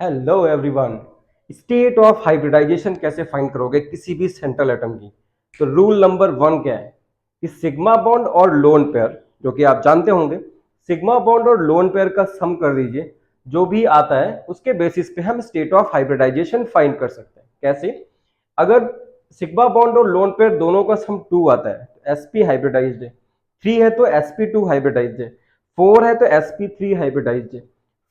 Hello everyone. State of hybridization कैसे find करोगे किसी भी सेंट्रल एटम की? तो रूल नंबर 1 क्या है कि सिग्मा बॉन्ड और लोन पेयर, जो कि आप जानते होंगे, सिग्मा बॉन्ड और लोन पेयर का सम कर दीजिए। जो भी आता है उसके बेसिस पे हम स्टेट ऑफ हाइब्रिडाइजेशन फाइंड कर सकते हैं। कैसे? अगर सिग्मा बॉन्ड और लोन पेयर दोनों का सम 2 आता है तो sp हाइब्रिडाइज्ड है, 3 है तो sp2 हाइब्रिडाइज्ड है, 4 है तो sp3 हाइब्रिडाइज्ड है,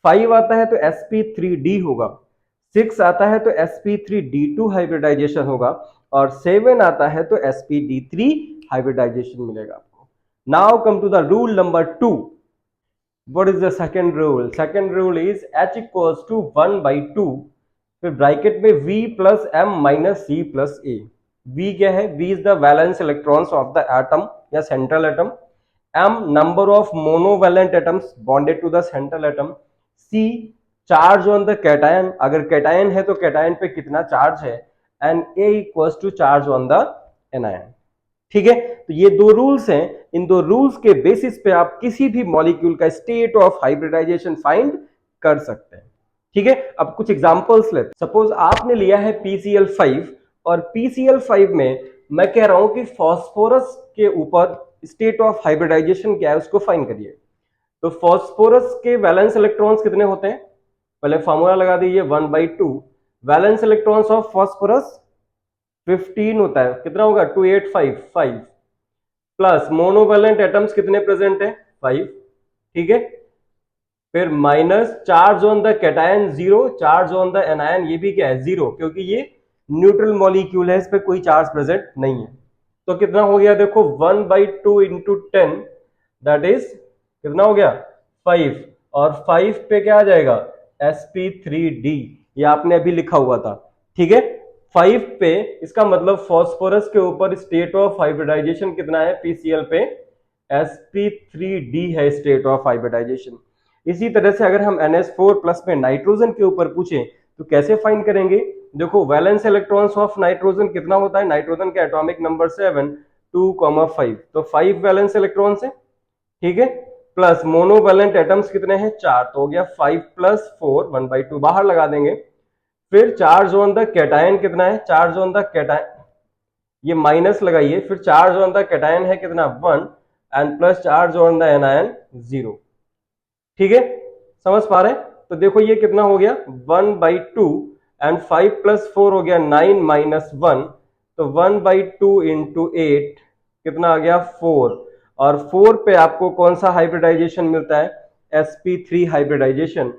5 आता है तो sp3d होगा, 6 आता है तो sp3d2 हाइब्रिडाइजेशन होगा, और 7 आता है तो spd3 हाइब्रिडाइजेशन मिलेगा आपको। Now come to the rule number 2। What is the second rule? Second rule is h equals to 1/2, फिर ब्रैकेट में v plus m minus c plus a। v क्या है? v is the valence electrons of the atom या central atom, m number of monovalent atoms bonded to the central atom, c charge on the cation, अगर cation है तो cation पे कितना charge है, and a equals to charge on the anion। ठीक है, तो ये दो रूल्स हैं। इन दो रूल्स के बेसिस पे आप किसी भी मॉलिक्यूल का स्टेट ऑफ हाइब्रिडाइजेशन फाइंड कर सकते हैं। ठीक है, अब कुछ एग्जांपल्स लेते हैं। सपोज आपने लिया है PCl5, और PCl5 में मैं कह रहा हूं कि फास्फोरस के ऊपर स्टेट ऑफ हाइब्रिडाइजेशन क्या है उसको फाइंड करिए। तो फास्फोरस के वैलेंस इलेक्ट्रॉन्स कितने होते हैं? पहले फॉर्मूला लगा दीजिए 1/2। वैलेंस इलेक्ट्रॉन्स ऑफ फास्फोरस 15 होता है, कितना होगा? 2855 प्लस मोनोवेलेंट एटम्स कितने प्रेजेंट है? 5। ठीक है, फिर minus charge on the cation 0, charge on the anion ये भी क्या है? 0, क्योंकि ये न्यूट्रल मॉलिक्यूल है, इस पे कोई चार्ज प्रेजेंट नहीं है। तो कितना हो गया देखो, 1/2 इंटू 10, दैट इज कितना हो गया? 5। और 5 पे क्या आ जाएगा? sp3d, ये आपने अभी लिखा हुआ था। ठीक है, 5 पे इसका मतलब फास्फोरस के ऊपर स्टेट ऑफ हाइब्रिडाइजेशन कितना है? PCl पे sp3d है स्टेट ऑफ हाइब्रिडाइजेशन। इसी तरह से अगर हम NH4 प्लस में नाइट्रोजन के ऊपर पूछें तो कैसे फाइंड करेंगे? देखो, वैलेंस इलेक्ट्रॉन्स ऑफ नाइट्रोजन कितना होता है? नाइट्रोजन का एटॉमिक नंबर 7, 2,5, तो 5 वैलेंस इलेक्ट्रॉन्स है। ठीक है, प्लस मोनोवैलेंट एटम्स कितने हैं? 4, तो हो गया 5 प्लस 4, 1/2 बाहर लगा देंगे। फिर चार्ज ऑन द कैटायन कितना है? चार्ज ऑन द कैटायन, ये माइनस लगाइए, फिर चार्ज ऑन द कैटायन है कितना? 1, and plus charge on the anion 0। ठीक है, समझ पा रहे हैं? तो देखो ये कितना हो गया? 1/2, एंड 5 प्लस 4 हो गया 9 माइनस 1, तो 1/2 इंटू 8 कितना आ गया? 4। और 4 पे आपको कौन सा हाइब्रिडाइजेशन मिलता है? sp3 hybridisation.